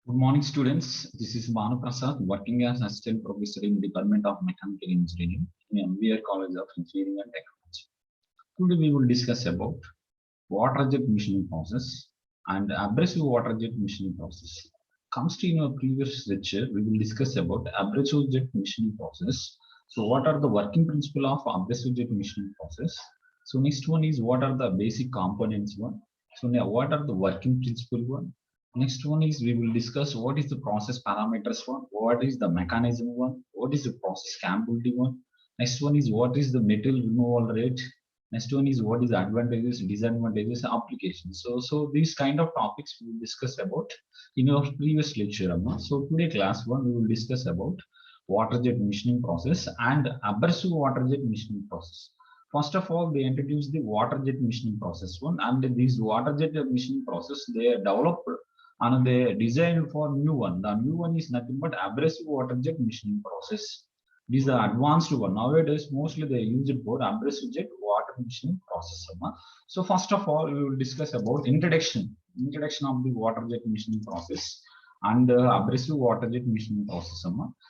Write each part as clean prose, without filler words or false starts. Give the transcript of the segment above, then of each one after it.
Good morning, students. This is Banu Prasad, working as assistant professor in Department of Mechanical Engineering in MBA College of Engineering and Technology. Today we will discuss about water jet machining process and abrasive water jet machining process. Comes to in our previous lecture, we will discuss about abrasive jet machining process. So, what are the working principle of abrasive jet machining process? So, next one is what are the basic components one. So, now what are the working principle one? Next one is we will discuss what is the process parameters one, what is the mechanism one, what is the process capability one. Next one is what is the material removal rate. Next one is what is advantages, disadvantages, applications. So these kind of topics we will discuss about in our previous lecture. Amma. So today class one we will discuss about water jet machining process and abrasive water jet machining process. First of all, they introduced the water jet machining process one, and these water jet machining process they are developed and they designed for new one. The new one is nothing but abrasive water jet machining process. This is the advanced one. Nowadays, mostly they use it for abrasive jet water machining process. So first of all, we will discuss about introduction of the water jet machining process and abrasive water jet machining process.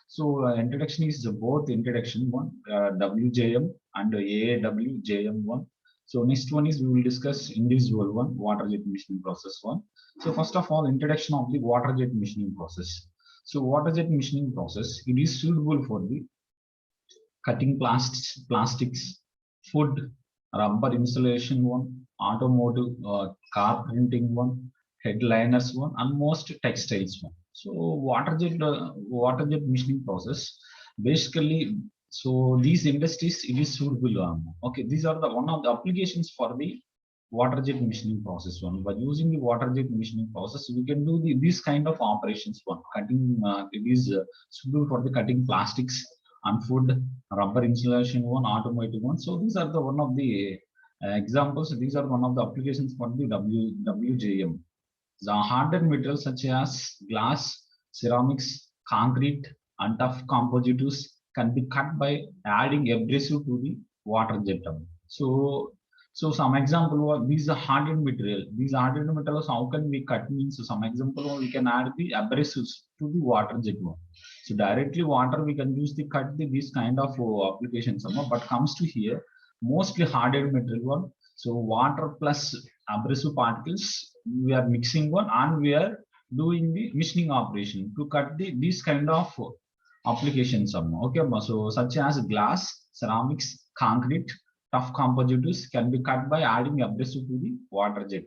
So introduction is both introduction one, WJM and AWJM one. So next one is we will discuss individual one, water jet machining process one. So first of all, introduction of the water jet machining process. So water jet machining process, it is suitable for the cutting plastics, food, rubber insulation one, automotive, car printing one, headliners one, and most textiles one. So water jet machining process, basically, so these industries it is suitable. Okay, these are the one of the applications for the water jet machining process one. By using the water jet machining process, we can do this kind of operations one. Cutting it is suitable for the cutting plastics and food, rubber insulation one, automotive one. So these are the one of the examples. These are one of the applications for the WJM. The hardened materials such as glass, ceramics, concrete, and tough composites can be cut by adding abrasive to the water jet. So some example these are hardened material. These hardened materials how can we cut means some example we can add the abrasives to the water jet one. So directly water we can use the cut this kind of applications. But comes to here mostly hardened material one. So water plus abrasive particles we are mixing one and we are doing the machining operation to cut this kind of applications. Okay, so such as glass, ceramics, concrete, tough composites can be cut by adding abrasive to the water jet.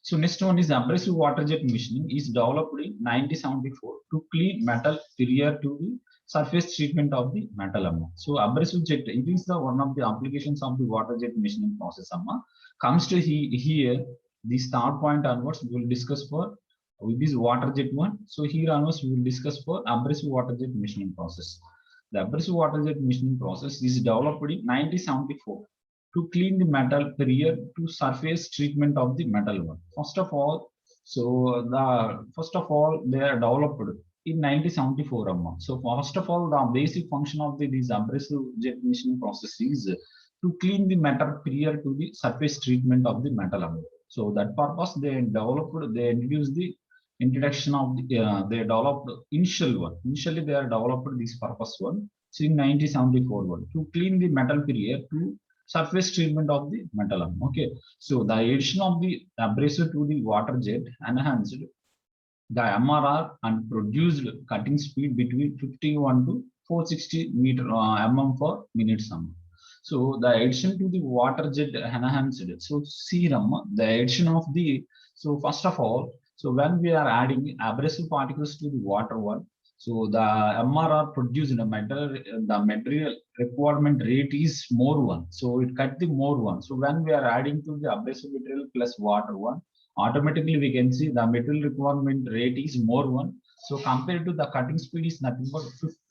So next one is abrasive water jet machining is developed in 1974 to clean metal prior to the surface treatment of the metal. So abrasive jet, it is the one of the applications of the water jet machining process. Comes to here, this third point onwards, we will discuss for with this water jet one. So here onwards, we will discuss for abrasive water jet machining process. The abrasive water jet machining process is developed in 1974 to clean the metal prior to surface treatment of the metal one. First of all, they are developed in 1974. So first of all, the basic function of this abrasive jet machining process is to clean the metal prior to the surface treatment of the metal. So that purpose they introduced the introduction of they developed initial one. Initially they are developed this purpose one. So in 1974 one to clean the metal prior to surface treatment of the metal. Okay, so the addition of the abrasive to the water jet enhanced the MRR and produced cutting speed between 51 to 460 mm for minutes. So the addition to the water jet enhanced. So serum, the addition of the, so first of all, so when we are adding abrasive particles to the water one, so the MRR produced the material requirement rate is more one. So it cut the more one. So when we are adding to the abrasive material plus water one, automatically we can see the material requirement rate is more one. So compared to the cutting speed is nothing but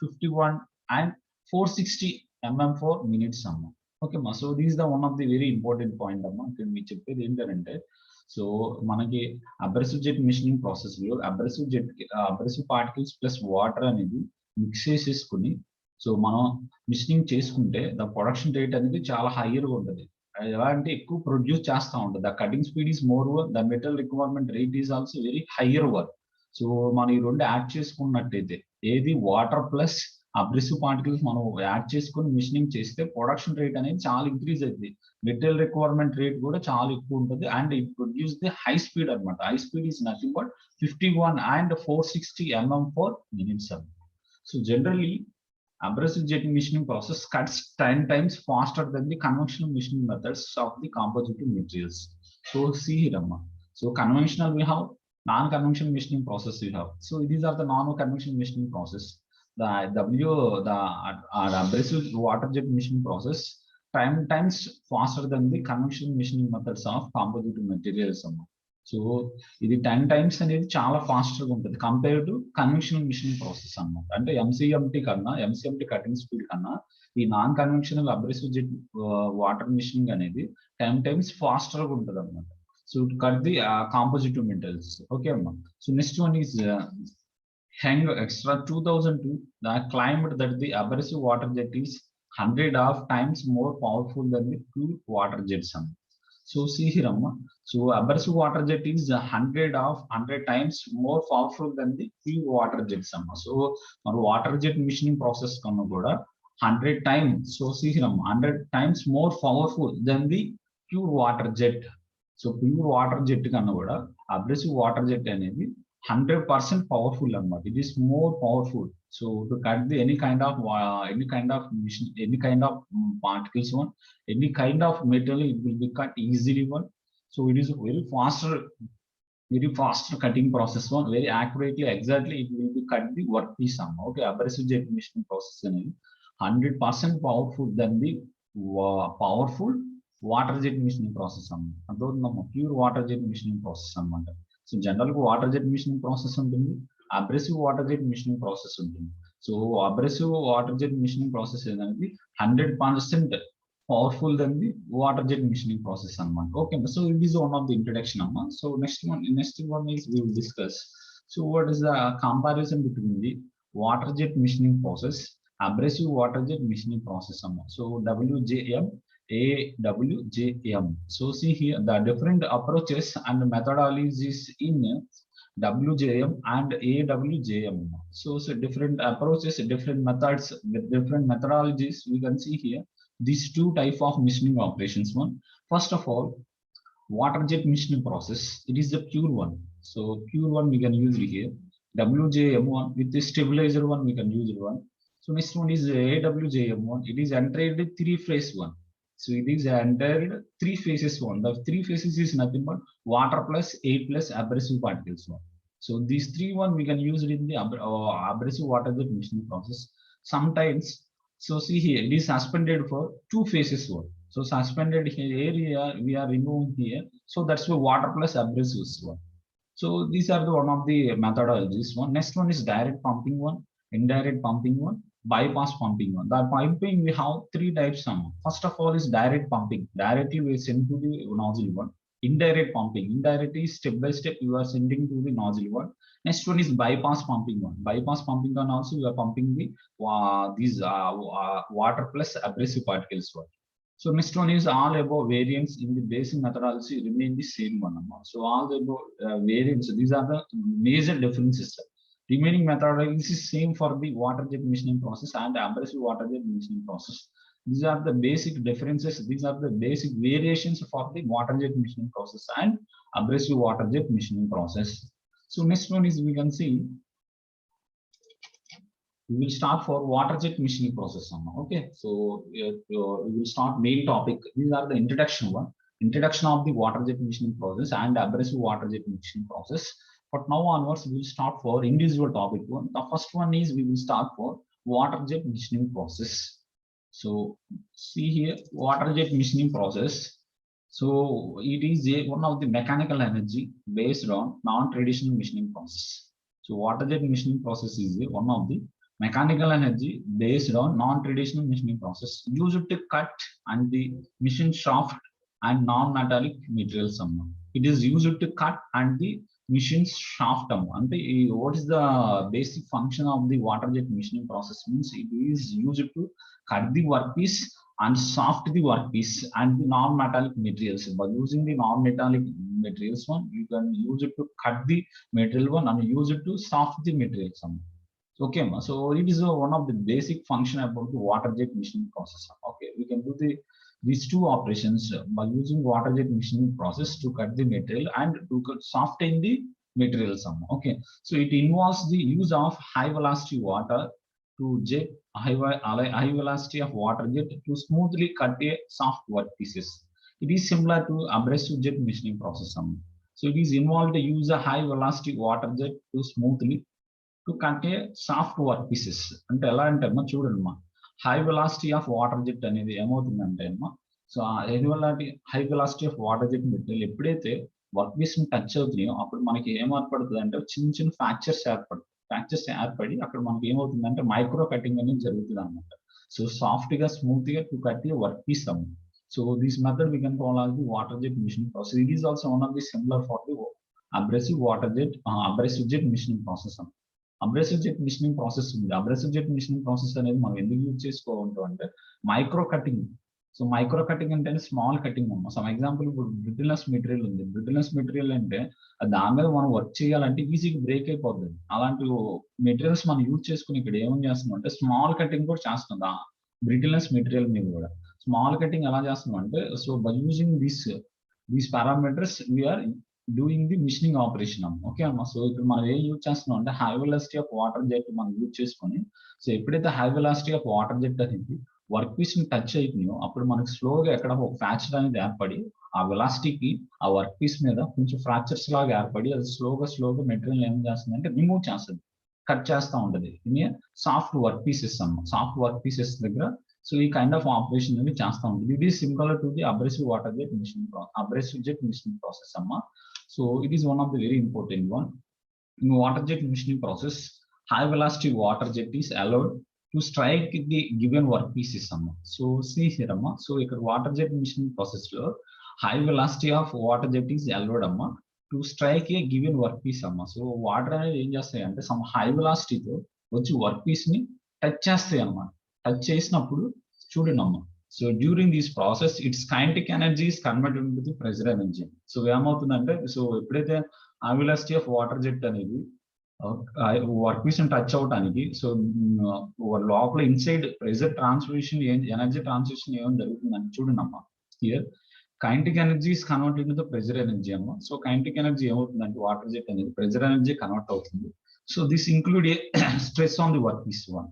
51 and 460 mm for minutes. Okay, so this is the one of the very important point. So manaki abrasive jet machining process lo abrasive particles plus water అనేది mix చేసేసుకుని so మనం machining చేసుకుంటే the production rate అనేది చాలా hire గా ఉంటుంది. ఎలా అంటే ఎక్కువ ప్రొడ్యూస్ చేస్తూ ఉంటుంది. The cutting speed is more were, the metal requirement rate is also very hire were. So మనం ఈ రెండు యాడ్ చేసుకున్నట్టయితే ఏది వాటర్ ప్లస్ అబ్రెసివ్ పార్టికల్స్ మనం యాడ్ చేసుకుని మిషనింగ్ చేస్తే ప్రొడక్షన్ రేట్ అనేది చాలా ఇంక్రీజ్ అవుతుంది. మెటీరియల్ రిక్వైర్మెంట్ రేట్ కూడా చాలా ఎక్కువ ఉంటుంది and it produce the high speed అనమాట. High speed is nothing but 51 and 460 mm per minute. So generally abrasive jet machining process cuts 10 times faster than the conventional machining methods of the composite materials. So see here, Amma. So conventional we have, non-conventional machining process we have. So these are the non-conventional machining process. The abrasive water jet machining process 10 times faster than the conventional machining methods of composite materials. So ఇది 10 times అనేది చాలా faster గా ఉంటుంది compare to conventional machining process అన్నమాట. అంటే MCMT cutting speed కన్నా ఈ non conventional abrasive jet water machining అనేది 10 times ఫాస్టర్ గా ఉంటుంది అనమాట. So to cut the composite materials. Okay అమ్మా. So next one is Heng extra 2002 that claimed that the abrasive water jet is 100 of times more powerful than the pure water jets. So see here, Amma. So abrasive water jet is 100 times more powerful than the pure water jets. So our water jet machining process kama kuda 100 times. So see here, Amma, 100 times more powerful than the pure water jet. So pure water jet kama kuda abrasive water jet అనేది 100% powerful అన్నమాట. It is more powerful. So to cut the any kind of mission, any kind of particles one, any kind of material, it will be cut easily one. So it is a very faster cutting process one, very accurately, exactly it will be cut the workpiece. Okay, abrasive jet machining process అనేది 100% powerful than the powerful water jet machining process అన్నమాట. అదొక pure water jet machining process అన్నమాట. So general గా water jet machining process ఉంటుంది, abrasive water jet machining process ఉంటుంది. So abrasive water jet machining process అనేది 100% powerful than the water jet machining process అన్నమాట. Okay, so it is one of the introduction అమ్మా. So next one is we will discuss. So what is the comparison between the water jet machining process, abrasive water jet machining process అమ్మా. So WJM, AWJM. So see here the different approaches and methodologies in WJM and AWJM. So different approaches, different methods with different methodologies. We can see here these two type of machining operations. One, first of all, water jet machining process. It is the pure one. So pure one we can use here. WJM one with the stabilizer one we can use one. So next one is AWJM one. It is entered 3-phase one. So it is entered 3 phases one. The 3 phases is nothing but water plus 8 plus abrasive particles one. So these 3 one we can use it in the abrasive water jet machining process. Sometimes, so see here, it is suspended for 2 phases one. So suspended here we are removing here. So that's why water plus abrasives one. So these are the one of the methodologies one. Next one is direct pumping one, indirect pumping one, bypass pumping one. The pumping we have 3 types. First of all is direct pumping. Directly we send to the nozzle one. Indirect pumping. Indirect is step by step you are sending to the nozzle one. Next one is bypass pumping one. Bypass pumping one also you are pumping the these water plus abrasive particles one. So next one is all above variants in the basic methodology remain the same one. So all the above variants, these are the major differences. Remaining methodology is same for the water jet machining process and abrasive water jet machining process. These are the basic differences. These are the basic variations for the water jet machining process and abrasive water jet machining process. So next one is we can see. We will start for water jet machining process. Okay, so we will start main topic. These are the introduction one. Introduction of the water jet machining process and abrasive water jet machining process. But now onwards, we will start for individual topic one. The first one is we will start for water jet machining process. So see here, water jet machining process. So it is one of the mechanical energy based on non-traditional machining process. So water jet machining process is one of the mechanical energy based on non-traditional machining process used to cut and the machine shaft and non-metallic materials. It is used to cut and the machine shaft. And what is the basic function of the water jet machining process means it is used to cut the workpiece and soft the workpiece and the non-metallic materials. By using the non-metallic materials one, you can use it to cut the material one and use it to soft the materials. Okay, so it is one of the basic function about the water jet machining process. Okay, we can do these two operations by using water jet machining process to cut the material and to soften the material. Okay, so it involves the use of high velocity water to jet high velocity of water jet to smoothly cut a soft work pieces. It is similar to abrasive jet machining process. So it is involved to use a high velocity water jet to smoothly to cut a soft work pieces. అంటే ఎలా అంటే అమ్మా చూడండి, high velocity of water jet అనేది ఏమవుతుందంటే అమ్మా, so high velocity of water jet material ఎప్పుడైతే work piece touch అవుతున్నాయో అప్పుడు మనకి ఏం ఏర్పడుతుంది అంటే చిన్న చిన్న ఫ్రాక్చర్స్ ఏర్పడి అక్కడ మనకి ఏమవుతుందంటే మైక్రో కటింగ్ అనేది జరుగుతుంది అనమాట. సో సాఫ్ట్ గా స్మూత్ గా to cut a work piece అమ్మ. So this method we can call as the water jet machining process. It is also one of the similar for the abrasive jet machining process. Abrasive jet machining process ఉంది. Abrasive jet machining process అనేది మనం ఎందుకు use చేసుకోవాలంటాం అంటే micro cutting. So micro cutting అంటే small cutting అమ్మ. Some example ఇప్పుడు brittleness material ఉంది. Brittleness material అంటే దాని మీద మనం వర్క్ చేయాలంటే ఈజీగా బ్రేక్ అయిపోతుంది. అలాంటి మెటీరియల్స్ మనం యూజ్ చేసుకుని ఇక్కడ ఏమని చేస్తున్నాం అంటే స్మాల్ కటింగ్ కూడా చేస్తుంది ఆ బ్రిటిల్నెస్ మెటీరియల్ మీద కూడా. స్మాల్ కటింగ్ ఎలా చేస్తున్నాం అంటే, so by using these parameters we are doing the machining operation అమ్మ. ఓకే అమ్మ. సో ఇక్కడ మనం ఏం యూజ్ చేస్తున్నాం అంటే high velocity of water jet మనం యూజ్ చేసుకొని, సో ఎప్పుడైతే high velocity of water jet అనేది వర్క్ పీస్ ని టచ్ అయిపోయినాయో అప్పుడు మనకి స్లోగా ఎక్కడ ఒక ఫ్రాక్చర్ అనేది ఏర్పడి ఆ వెలాసిటీకి ఆ వర్క్ పీస్ మీద కొంచెం ఫ్రాక్చర్స్ లాగా ఏర్పడి అది స్లోగా మెటీరియల్ ఏం చేస్తుంది అంటే రిమూవ్ చేస్తుంది, కట్ చేస్తూ ఉంటుంది. ఇది సాఫ్ట్ వర్క్ పీసెస్ అమ్మ. సాఫ్ట్ వర్క్ పీసెస్ దగ్గర సో ఈ కైండ్ ఆఫ్ ఆపరేషన్ అనేది చేస్తూ ఉంటుంది. ఇది similar to the abrasive jet machining process అమ్మ. So it is one of the very important one. In water jet machining process, high velocity water jet is allowed to strike the given work pieces. So see here, amma. So ఇక్కడ water jet machining process లో high velocity of water jet is allowed amma to strike a given work piece amma. So water అనేది ఏం చేస్తాయి అంటే some high velocity తో వచ్చి work piece ని touch చేస్తాయి అన్నమాట. టచ్ చేసినప్పుడు చూడండి అమ్మ. So during this process it's kinetic energy is converted into the pressure energy. So ఏమవుతుందంటే, సో ఎప్పుడైతే high velocity of water jet అనేది వర్క్ పీస్ టచ్ అవడానికి, సో లోపల inside pressure transmission energy transmission ఏం జరుగుతుందని చూడండి అమ్మా. Here kinetic energy is converted into the pressure energy అమ్మ. సో కైనెటిక్ ఎనర్జీ ఏమవుతుందంటే వాటర్ జెట్ అనేది ప్రెషర్ ఎనర్జీ కన్వర్ట్ అవుతుంది. So this include A stress on the work piece one.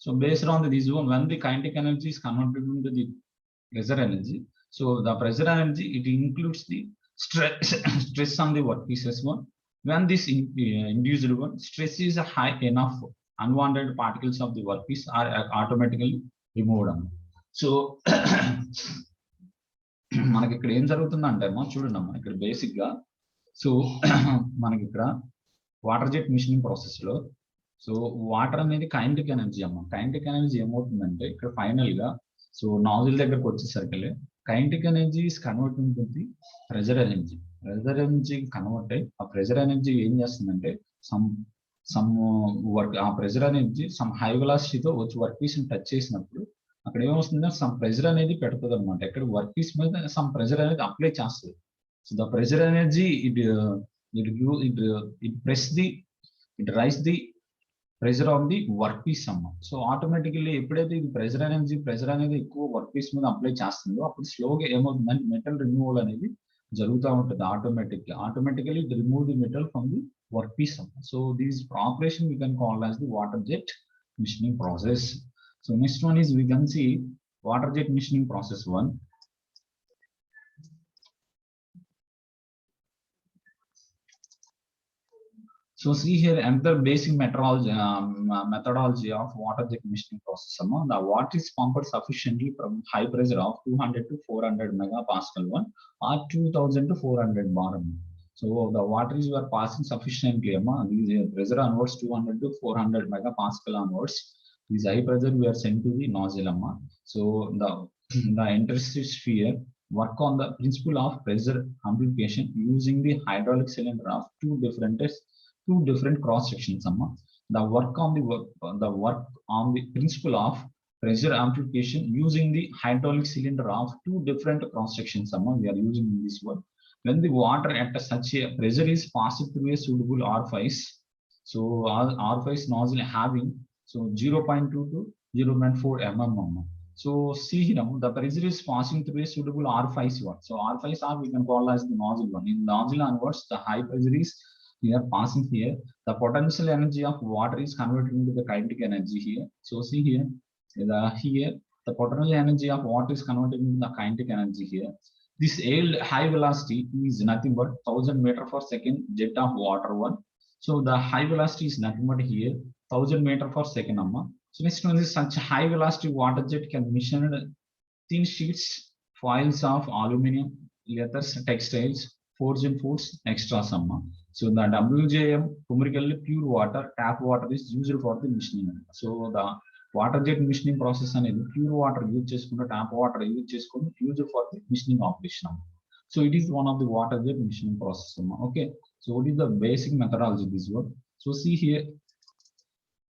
So based on this one, when the kinetic energy is converted into the pressure energy, so the pressure energy it includes the stress on the workpieces one. When this induced one stress is high enough, unwanted particles of the workpiece are automatically removed. So మనకి ఇక్కడ ఏం జరుగుతుందంటే అమ్మా చూడండి అమ్మా, ఇక్కడ basic గా so మనకి ఇక్కడ వాటర్ జెట్ మిషనింగ్ ప్రాసెస్ లో సో వాటర్ అనేది కైనెటిక్ ఎనర్జీ అమ్మ. కైనెటిక్ ఎనర్జీ ఏమవుతుందంటే ఇక్కడ ఫైనల్ గా సో నాజిల్ దగ్గరకు వచ్చేసరికి kinetic energy is converting to the pressure energy. Pressure energy convert అయ్యి ఆ ప్రెషర్ ఎనర్జీ ఏం చేస్తుందంటే సమ్ వర్క్ ఆ ప్రెషర్ ఎనర్జీ సమ్ హై వెలాసిటీతో వచ్చి వర్క్ పీస్ ని టచ్ చేసినప్పుడు అక్కడ ఏమొస్తుందంటే సమ్ ప్రెషర్ అనేది పెడుతుంది అనమాట. ఇక్కడ వర్క్ పీస్ మీద సమ్ ప్రెషర్ అనేది అప్లై చేస్తుంది. So the pressure energy it rise the pressure on the work piece అమ్మ. సో ఆటోమేటికల్లీ ఎప్పుడైతే ఇది ప్రెషర్ అనేది ఎక్కువ వర్క్ పీస్ మీద అప్లై చేస్తుందో అప్పుడు స్లోగా ఏమవుతుందంటే మెటల్ రిమూవల్ అనేది జరుగుతూ ఉంటుంది automatically it remove the metal from the work piece అమ్మ. So this operation we can call as the water jet machining process. So next one is we can see water jet machining process 1. So see here another basic methodology of water jet machining process. The water is pumped sufficiently from high pressure of 200 to 400 megapascal one or 2000 to 400 bar. So the water is passing sufficiently. The pressure onwards 200 to 400 megapascal onwards. This high pressure we are sent to the nozzle. So the interstitial sphere work on the principle of pressure amplification using the hydraulic cylinder of two different cross sections. The work on the principle of pressure amplification using the hydraulic cylinder of two different cross sections we are using in this one. When the water at such a pressure is passed through a suitable orifice, so orifice nozzle having so 0.2 to 0.4 mm. So see here, the pressure is passing through a suitable orifice one. So orifice or we can call as the nozzle one. In nozzle onwards, the high pressure is here passing here. The potential energy of water is converted into the kinetic energy here. So see here, here the potential energy of water is converted into the kinetic energy here. This high velocity is nothing but 1000 meter per second jet of water one. So the high velocity is nothing but here 1000 meter per second amma. So next one is such high velocity water jet can mission thin sheets foils of aluminum, leathers, textiles, forged foods, extra summa. So the WJM numerically pure water tap water is used for the machining. So the water jet machining process అనేది pure water use చేసుకుంటే tap water use చేసుకొని used for the machining operation. So it is one of the water jet machining process. Okay, so what is the basic methodology this work? So see here,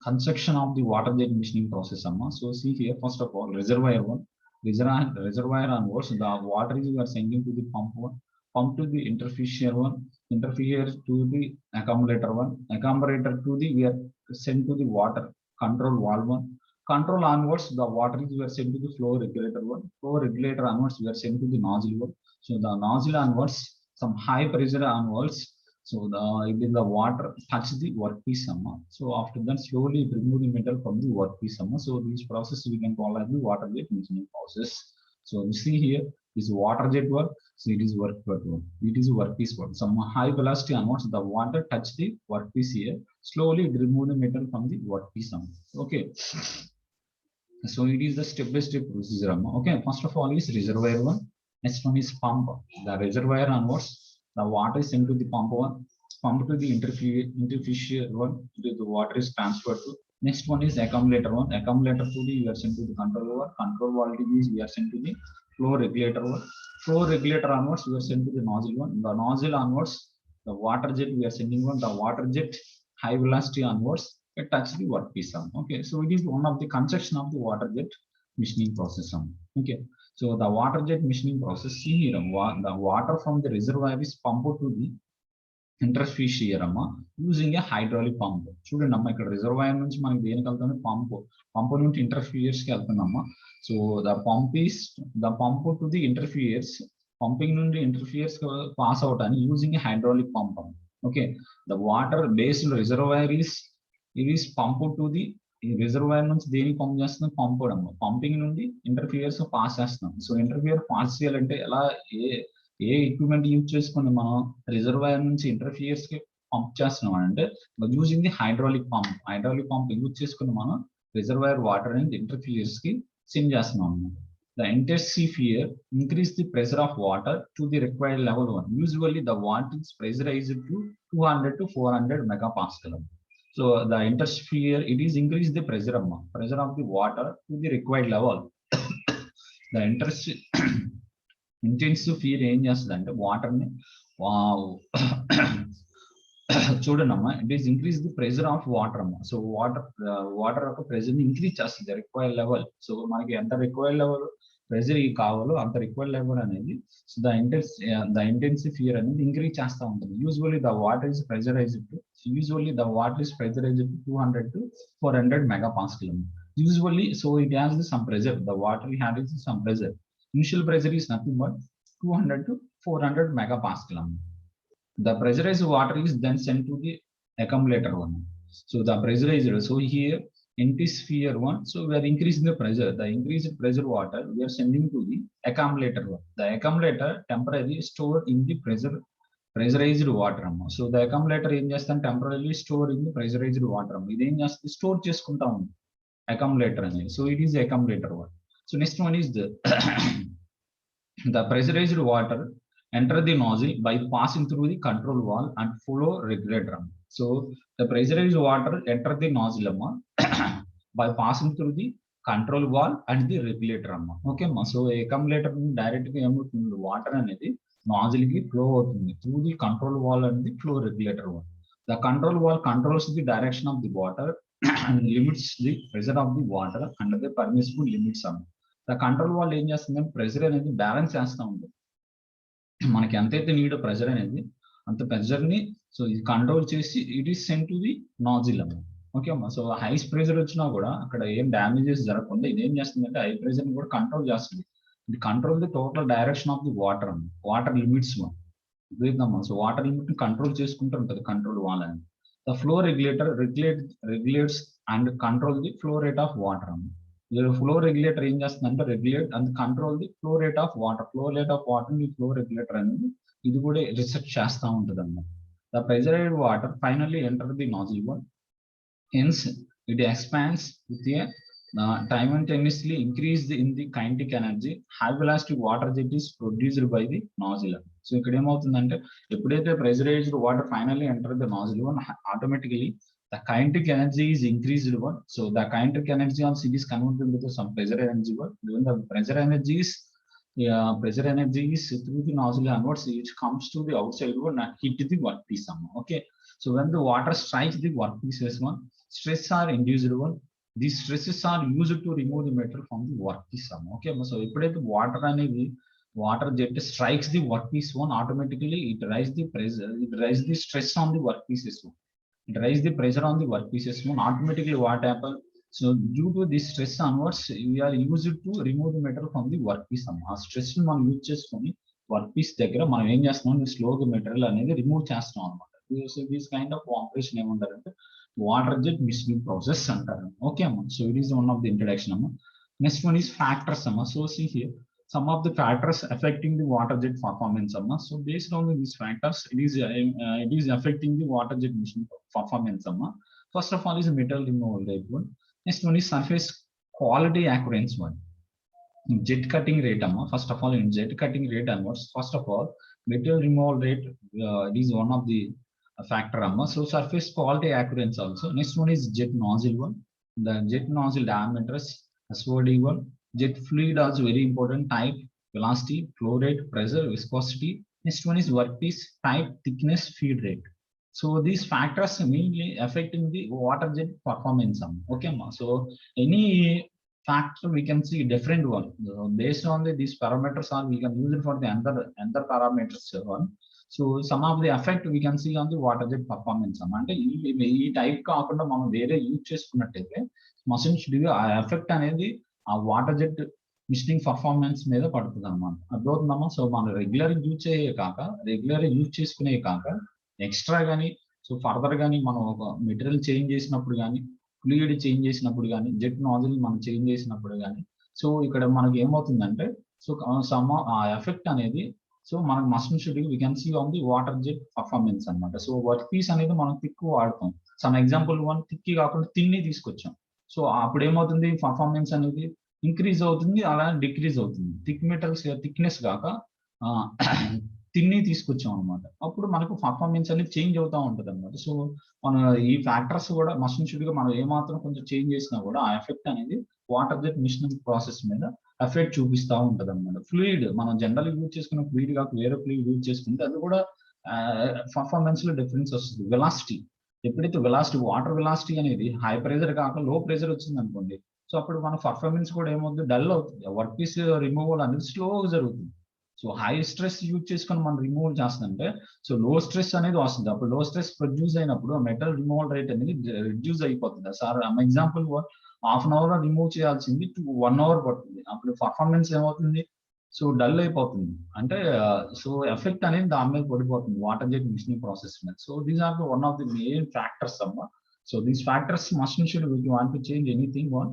construction of the water jet machining process. So see here, first of all, reservoir one. Reservoir onwards, the water is you are sending to the pump one, pump to the interfacial one, interface to the accumulator one, accumulator to the we are sent to the water control valve one, control onwards the water is we are sent to the flow regulator one, flow regulator onwards we are sent to the nozzle one. So the nozzle onwards some high pressure onwards, so the it is the water touch the workpiece. So after that slowly remove the metal from the workpiece. So this process we can call as the water jet machining process. So you see here is water jet work. So it is work work. It is workpiece work. Some high velocity onwards the water touch the workpiece here. Slowly remove the metal from the workpiece. Okay. So it is the step-by-step procedure. Okay. First of all is reservoir one. Next one is pump. The reservoir onwards, the water is sent to the pump one, pump to the interfacial one, the water is transferred to. Next one is accumulator one, accumulator to the we are sent to the control one, control voltage we are sent to the flow regulator one, flow regulator onwards we are sent to the nozzle one, the nozzle onwards the water jet we are sending one, the water jet high velocity onwards it touch the workpiece. Okay, so it is one of the construction of the water jet machining process. Okay. So the water jet machining process, see here, the water from the reservoir is pumped to the interface here using a hydraulic pump. చూడండి అమ్మా ఇక్కడ reservoir నుంచి మనకి దేనికి వెళ్తుంది pump నుంచి ఇంటర్ఫియర్స్ కి వెళ్తుందమ్మా. So the pump to the ఇంటర్ఫియర్స్, పంపింగ్ నుండి ఇంటర్ఫియర్స్ పాస్ అవటానికి using hydraulic pump. Okay, the water based reservoir is pumped to the reservoir నుంచి దేనికి పంప్ చేస్తున్నాం, పంపడం, పంపింగ్ నుండి ఇంటర్ఫియర్స్ పాస్ చేస్తున్నాం. సో ఇంటర్ఫియర్ పాస్ చేయాలంటే ఎలా, ఏ ఎక్విప్మెంట్ యూజ్ చేసుకుని మనం రిజర్వాయర్ నుంచి ఇంటర్ఫియర్స్ కి పంప్ చేస్తున్నాం అంటే using the hydraulic pump use చేసుకుని మనం రిజర్వాయర్ వాటర్ అనేది ఇంటర్ఫియర్స్ కి సెండ్ చేస్తున్నాం అన్నమాట. The intersphere increase the pressure of water to the required level 1. Usually the water is pressurized to 200 to 400 megapascal. So the intersphere it is increase the pressure of the water to the required level. The intensifier ఏం చేస్తుందంటే water ని చూడనమ్మా, it is increase the pressure of water అమ్మా. So water యొక్క pressure ని increase చేస్తుంది required level. So మనకి ఎంత రిక్వైర్డ్ లెవెల్ ప్రెషర్ కావాలో అంత రిక్వైర్డ్ లెవెల్ అనేది సో ద ఇంటెన్సిఫియర్ అనేది ఇంక్రీజ్ చేస్తూ ఉంటుంది. Usually the water is pressurized to 200 to 400 megapascal. Usually, so it has some pressure. The water had some pressure. Initial pressure is nothing but 200 to 400 megapascal. The pressurized water is then sent to the accumulator one. So the pressurized, so here intersphere one, so we are increasing the pressure. The increased pressure water we are sending to the accumulator one. The accumulator temporarily stored in the pressurized water. So the accumulator ఏం చేస్తాం, temporarily store in the pressurized water. ఇది ఏం చేస్తుంది, store చేసుకుంటా ఉంది accumulator అనేది. So it is accumulator one. So next one is the pressurized water enter the nozzle by passing through the control valve and flow regulator. So the pressurized water enter the nozzle by passing through the control valve and the regulator. Okay, so accumulator direct గా ఏమవుతుంది, water అనేది nozzle కి flow అవుతుంది through the control valve and the flow regulator one. The control valve controls the direction of the water limits the pressure of the water under the permissible limits. The control wall ఏం చేస్తుందంటే pressure అనేది balance చేస్తూ ఉంటుంది. మనకి ఎంతైతే నీడో pressure అనేది అంత pressure ని సో ఇది కంట్రోల్ చేసి it is sent to the nozzle అమ్మ. ఓకే అమ్మా. సో హై ప్రెషర్ వచ్చినా కూడా అక్కడ ఏం డ్యామేజెస్ జరగకుండా ఇది ఏం చేస్తుందంటే హై ప్రెషర్ ని కూడా కంట్రోల్ చేస్తుంది. ఇది control the total direction of the water అమ్మ. వాటర్ లిమిట్స్ అమ్మా. సో వాటర్ లిమిట్ ని కంట్రోల్ చేసుకుంటూ ఉంటుంది కంట్రోల్ వాల్ అని. The flow regulator regulates and control the flow rate of water అమ్మ. ఫ్లో రెగ్యులేటర్ ఏం చేస్తుందంటే regulate and control the flow rate of water. Flow rate of water ని flow regulator అనేది ఇది కూడా రీసెట్ చేస్తూ ఉంటుంది అన్నమాట. The pressurised water finally enter the nozzle one. Hence it expands with a simultaneously increase in the kinetic energy. High velocity water jet is produced by the nozzle. So ఇక్కడ ఏమవుతుందంటే ఎప్పుడైతే pressurized water finally enter the nozzle one, automatically the kinetic energy is increased one. So the kinetic energy also it is converted into some pressure energy one. When the pressure energy is through the nozzle onwards, it comes to the outside one and hit the workpiece. Okay. So when the water strikes the workpieces one, stress are induced one. These stresses are used to remove the metal from the workpiece. Okay. So eppudayithe water jet strikes the workpiece one, automatically it raises the pressure, it raises the stress on the workpieces one. It raises the pressure on the workpieces one. Automatically what happens? So due to this stress onwards, we are used to remove the metal from the workpiece. ఆ stress ని మనం use చేసుకొని work దగ్గర మనం ఏం చేస్తున్నాం, స్లోగా material అనేది రిమూవ్ చేస్తున్నాం అనమాట. So this kind of operation ఏమంటారంటే వాటర్ జెట్ మిషనింగ్ ప్రాసెస్ అంటారు. ఓకే అమ్మా. So it is one of the introduction అమ్మా. నెక్స్ట్ వన్ ఈస్ ఫ్యాక్టర్స్ అమ్మా. So see here some of the factors affecting the water jet performance amma. So based on these factors, it is affecting the water jet machining performance amma. First of all is metal removal rate one. Next one is surface quality accuracy one. Jet cutting rate amma. First of all, in jet cutting rate onwards, first of all metal removal rate it is one of the factor amma. So surface quality accuracy also. Next one is jet nozzle one. The jet nozzle diameters, SOD one. Jet fluid also very important: type, velocity, flow rate, pressure, viscosity. Next one is workpiece type, thickness, feed rate. So these factors mainly affecting the water jet performance. Okay, so any factor we can see different one based on these parameters, or we can use it for the other parameters one. So some of the effect we can see on the water jet performance. అంటే ఈ type కాకుండా మనం వేరే use చేసుకున్నట్టయితే machine should ఆ effect అనేది ఆ water jet machining performance మీద పడుతుంది అనమాట. అర్థమవుతుందమ్మా. సో మనం రెగ్యులర్ యూజ్ చేసుకునే కాక ఎక్స్ట్రా కానీ సో ఫర్దర్ కానీ మనం ఒక మెటీరియల్ చేంజ్ చేసినప్పుడు కానీ, ఫ్లూయిడ్ చేంజ్ చేసినప్పుడు కానీ, జెట్ నాజిల్ మనం చేంజ్ చేసినప్పుడు కానీ, సో ఇక్కడ మనకి ఏమవుతుందంటే సో సమ్ ఆ ఎఫెక్ట్ అనేది సో మనకు machine should we can see on the water jet performance అనమాట. సో వర్క్ పీస్ అనేది మనం థిక్ వాడతాం. సమ్ ఎగ్జాంపుల్ వన్ థిక్ కాకుండా థిన్ని తీసుకొచ్చాం. సో అప్పుడు ఏమవుతుంది, పర్ఫార్మెన్స్ అనేది ఇంక్రీజ్ అవుతుంది, అలా డిక్రీజ్ అవుతుంది. థిక్ మెటల్స్ థిక్నెస్ కాక థిన్ని తీసుకొచ్చాం అనమాట. అప్పుడు మనకు పర్ఫార్మెన్స్ అనేది చేంజ్ అవుతూ ఉంటుంది అనమాట. సో మన ఈ ఫ్యాక్టర్స్ కూడా మషిన్ షుడ్ గా మనం ఏమాత్రం కొంచెం చేంజ్ చేసినా కూడా ఆ ఎఫెక్ట్ అనేది వాటర్ జెట్ మిషనింగ్ ప్రాసెస్ మీద ఎఫెక్ట్ చూపిస్తూ ఉంటుంది అనమాట. ఫ్లూయిడ్ మనం జనరల్ యూజ్ చేసుకున్న ఫ్లూయిడ్ కాక వేరే ఫ్లూయిడ్ యూజ్ చేసుకుంటే అది కూడా పర్ఫార్మెన్స్ లో డిఫరెన్స్ వస్తుంది. వెలాసిటీ, ఎప్పుడైతే వెలాసిటీ వాటర్ వెలాసిటీ అనేది హై ప్రెషర్ కాక లో ప్రెషర్ వచ్చింది అనుకోండి, సో అప్పుడు మన పర్ఫార్మెన్స్ కూడా ఏమవుతుంది, డల్ అవుతుంది. వర్క్ పీస్ రిమూవల్ అనేది స్లోగా జరుగుతుంది. సో హై స్ట్రెస్ యూజ్ చేసుకొని మనం రిమూవల్ చేస్తుందంటే సో లో స్ట్రెస్ అనేది వస్తుంది. అప్పుడు లో స్ట్రెస్ ప్రొడ్యూస్ అయినప్పుడు మెటల్ రిమూవల్ రేట్ అనేది రిడ్యూస్ అయిపోతుంది. Sir example half an hour remove చేయాల్సింది 1 hour పడుతుంది. అప్పుడు పర్ఫార్మెన్స్ ఏమవుతుంది, సో డల్ అయిపోతుంది. అంటే సో ఎఫెక్ట్ అనేది దాని మీద పడిపోతుంది వాటర్ జెట్ మిషనింగ్ ప్రాసెస్ మీద. So these are the one of the main factors అమ్మా. So these factors machine should we want to change anything on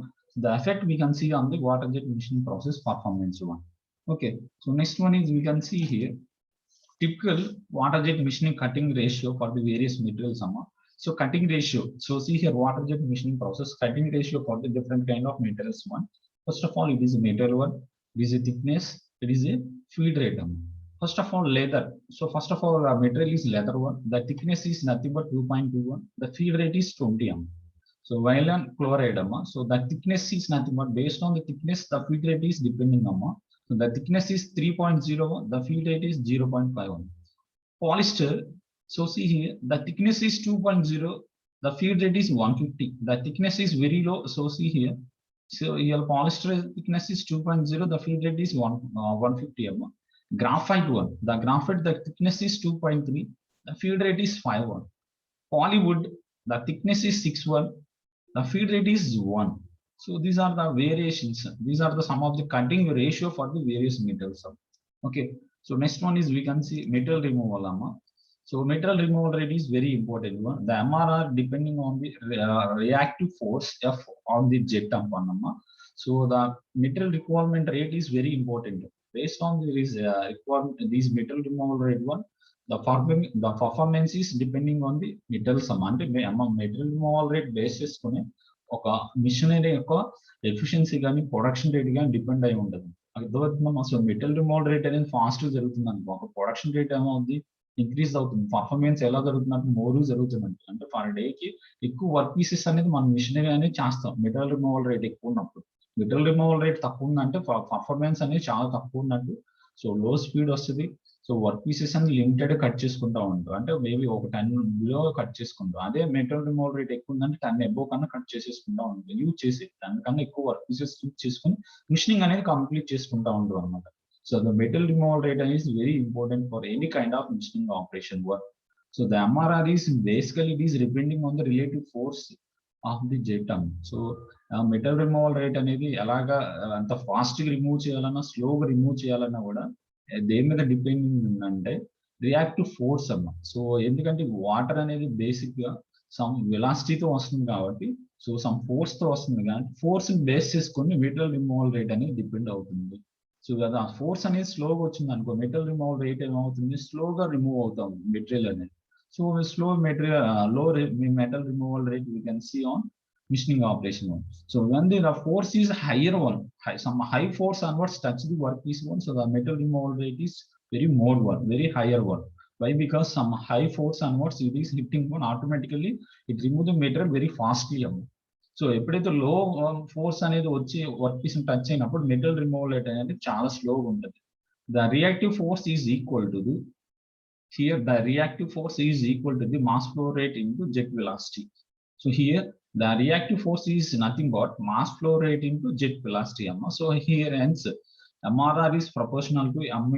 the effect we can see on the water jet machining process performance one. Okay, so next one is we can see here typical water jet machining cutting ratio for the various materials amma. So cutting ratio, so see here water jet machining process cutting ratio for the different kind of materials one. First of all, it is a material one, it is a thickness, it is a feed rate amma. First of all, leather. So first of all, material is leather one. The thickness is nothing but 2.21. The feed rate is 20 amma. So violin chloride amma. So the thickness is nothing but based on the thickness, the feed rate is depending amma. So the thickness is 3.01. The feed rate is 0.51. Polyester. So see here, the thickness is 2.0. The feed rate is 150. The thickness is very low. So see here. So your polyester thickness is 2.0. The feed rate is 150 mm. Graphite one. The graphite the thickness is 2.3. The feed rate is 5.1. Polywood, the thickness is 6.1. The feed rate is 1. So these are the variations. These are the sum of the cutting ratio for the various metals. Okay. So next one is we can see metal removal. So metal removal rate is very important one. The MRR depending on the reactive force F on the jet pump. So the metal requirement rate is very important. Based on this requirement, these metal removal rate one, the performance is depending on the metal sum. అంటే material removal rate base చేసుకుని ఒక machinery యొక్క efficiency కానీ production rate కానీ depend అయి ఉంటుంది. అర్థమవుతుందా? So material removal rate అనేది ఫాస్ట్ జరుగుతుంది అనుకో, ఒక ప్రొడక్షన్ రేట్ ఏమవుతుంది, ఇంక్రీజ్ అవుతుంది. పర్ఫార్మెన్స్ ఎలా జరుగుతుంది, మోర్ జరుగుతుంది. అంటే పర్ డేకి ఎక్కువ వర్క్ పీసెస్ అనేది మనం మిషనరీ అనేది చేస్తాం మెటీరియల్ రిమూవల్ రేట్ ఎక్కువ ఉన్నప్పుడు. మెటీరియల్ రిమూవల్ రేట్ తక్కువ ఉందంటే పర్ఫార్మెన్స్ అనేది చాలా తక్కువ ఉన్నట్టు. సో లో స్పీడ్ వస్తుంది. సో వర్క్ పీసెస్ అని లిమిటెడ్ కట్ చేసుకుంటా ఉంటాం. అంటే మేబీ ఒక 10 బిలో కట్ చేసుకుంటాం. అదే మెటీరియల్ రిమూవల్ రేట్ ఎక్కువ ఉందంటే 10 ఎబో కన్నా కట్ చేసేసుకుంటా ఉంటాం. యూజ్ చేసి 10 కన్నా ఎక్కువ వర్క్ పీసెస్ యూజ్ చేసుకుని మిషనింగ్ అనేది కంప్లీట్ చేసుకుంటా ఉంటాం అనమాట. So the metal removal rate is very important for any kind of machining operation work. So the MRR is basically it is depending on the relative force of the jet. So metal removal rate అనేది ఎలాగా అంత fast గా remove చేయాలన్నా స్లోగా remove చేయాలన్నా కూడా దేని మీద డిపెండింగ్ ఉందంటే రియాక్టివ్ ఫోర్స్ అమ్మ. సో ఎందుకంటే వాటర్ అనేది బేసిక్ గా సమ్ వెలాసిటీతో వస్తుంది కాబట్టి, సో సమ్ ఫోర్స్ తో వస్తుంది కానీ ఫోర్స్ బేస్ చేసుకొని మెటీరియల్ రిమూవల్ రేట్ అనేది డిపెండ్ అవుతుంది. సో కదా ఫోర్స్ అనేది స్లోగా వచ్చింది అనుకో, మెటీరియల్ రిమూవల్ రేట్ ఏమవుతుంది, స్లోగా రిమూవ్ అవుతాం మెటీరియల్ అనేది. సో స్లో మెటీరియల్ లో metal removal rate we can see on machining operation one. So when the force is higher one, some high force onwards touch the workpiece one, so the metal removal rate is very more one, very higher one. Why? Because some high force onwards it is hitting one, automatically it remove the material very fastly. So ఎప్పుడైతే లో force అనేది వచ్చి work piece touch అయినప్పుడు metal removal rate అనేది చాలా స్లోగా ఉంటుంది. The reactive force is equal to the here the reactive force is equal to the mass flow rate into jet velocity. So here the reactive force is nothing but mass flow rate into jet velocity. So here hence MRR is proportional to m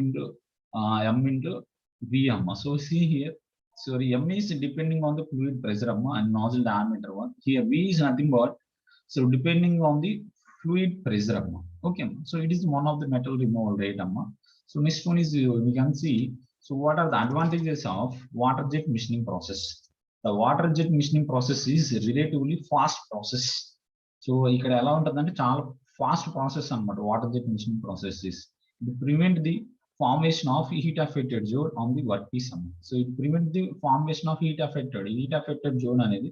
into V. So see here, so m is depending on the fluid pressure and nozzle diameter one. Here V is nothing but so depending on the fluid pressure. Okay, so it is one of the metal removal rate. So next one is we can see. So what are the advantages of water jet machining process? The water jet machining process is relatively fast process. So ఇక్కడ ఎలా ఉంటుందంటే చాలా fast process అన్నమాట water jet machining process is. It prevent the formation of heat affected zone on the workpiece. So it prevent the formation of heat affected zone అనేది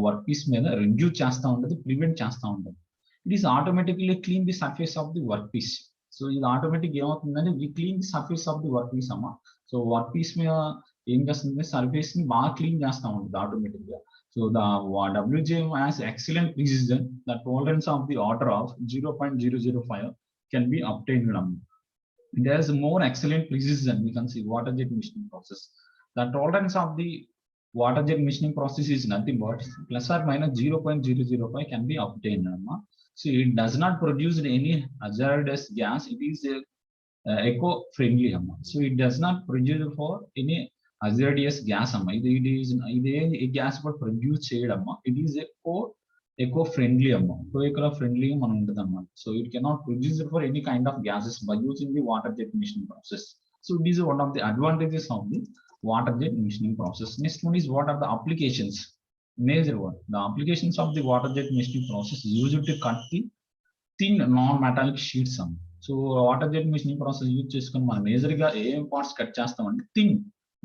work piece మీద reduce చేస్తూ ఉంటుంది, prevent చేస్తూ ఉంటుంది. It is automatically clean the surface of the work piece. So ఇది automatic ఏమవుతుందంటే we clean the surface of the work piece అమ్మ. So work piece మీద ఏం చేస్తుంది, సర్ఫేస్ ని బాగా క్లీన్ చేస్తూ ఉంటుంది ఆటోమేటిక్ గా. So the WJM has excellent precision. The tolerance of the order of 0.005 can be obtained. It has more excellent precision. We can see water jet machining process. The tolerance of the water jet machining process is nothing but plus or minus 0.005 can be obtained. So it does not produce any hazardous gas. It is eco-friendly. So it does not produce for any hazardous gas. It is a gas but produce చేయడం. It is eco-friendly. Eco-friendly మనం ఉంటుందన్నమాట. So it cannot produce for any kind of gases by using the water jet machining process. So this is one of the advantages of the water jet machining process. Next one is what are the applications? Major one. The applications of the water jet machining process used to cut the thin non-metallic sheets. So water jet machining process use చేసుకుని మనం major గా ఏం parts cut చేస్తామంటే thin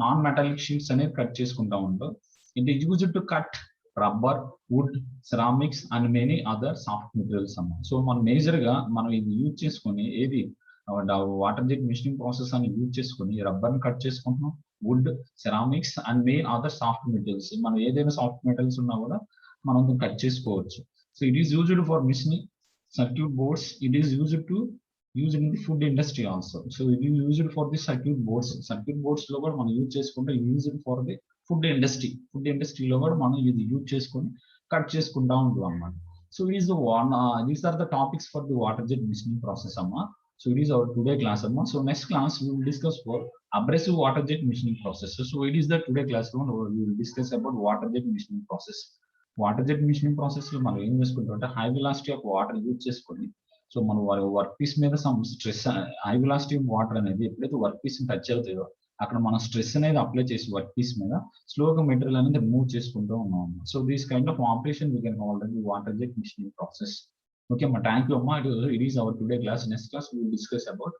non metallic sheets అనేది cut చేసుకుంటా ఉంటాం. It is used to cut rubber, wood, ceramics and many other soft materials అన్నమాట. So మనం మేజర్ గా మనం ఇది యూజ్ చేసుకుని ఏది వాటర్ జెట్ మిషనింగ్ ప్రాసెస్ అని యూజ్ చేసుకుని రబ్బర్ ని కట్ చేసుకుంటున్నాం, wood, ceramics and main other soft materials. మనం ఏదైనా సాఫ్ట్ మెటీరియల్స్ ఉన్నా కూడా మనం కట్ చేసుకోవచ్చు. So it is used for machining circuit boards. It is used in the food industry also. So it is used for the circuit boards. Circuit boards lo kuda మనం use చేసుకుంటే used for the food ఇండస్ట్రీలో కూడా మనం ఇది use చేసుకొని cut చేసుకుంటా ఉంటాం అన్నమాట. So it is the one these are the topics for the water jet machining process అమ్మా. So it is our today class అమ్మా. So next class we will discuss for abrasive water jet machining process. So it is the today class one we will discuss about water jet machining process. Water jet machining process లో మనం ఏం చేసుకుంటాం high velocity of water use చేసుకొని, so మనం work piece మీద some stress, high velocity of water అనేది ఎప్పుడైతే work piece touch అవుతాయో అక్కడ మనం స్ట్రెస్ అనేది అప్లై చేసి వర్క్ పీస్ మీద స్లోగా మెటీరియల్ అనేది మూవ్ చేసుకుంటూ ఉన్నాం. So these kind of operation we can already water jet machining process. Okay అమ్మా, థ్యాంక్ యూ అమ్మా. It is our today class. Next class we will discuss about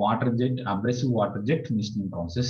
water jet, abrasive water jet machining process.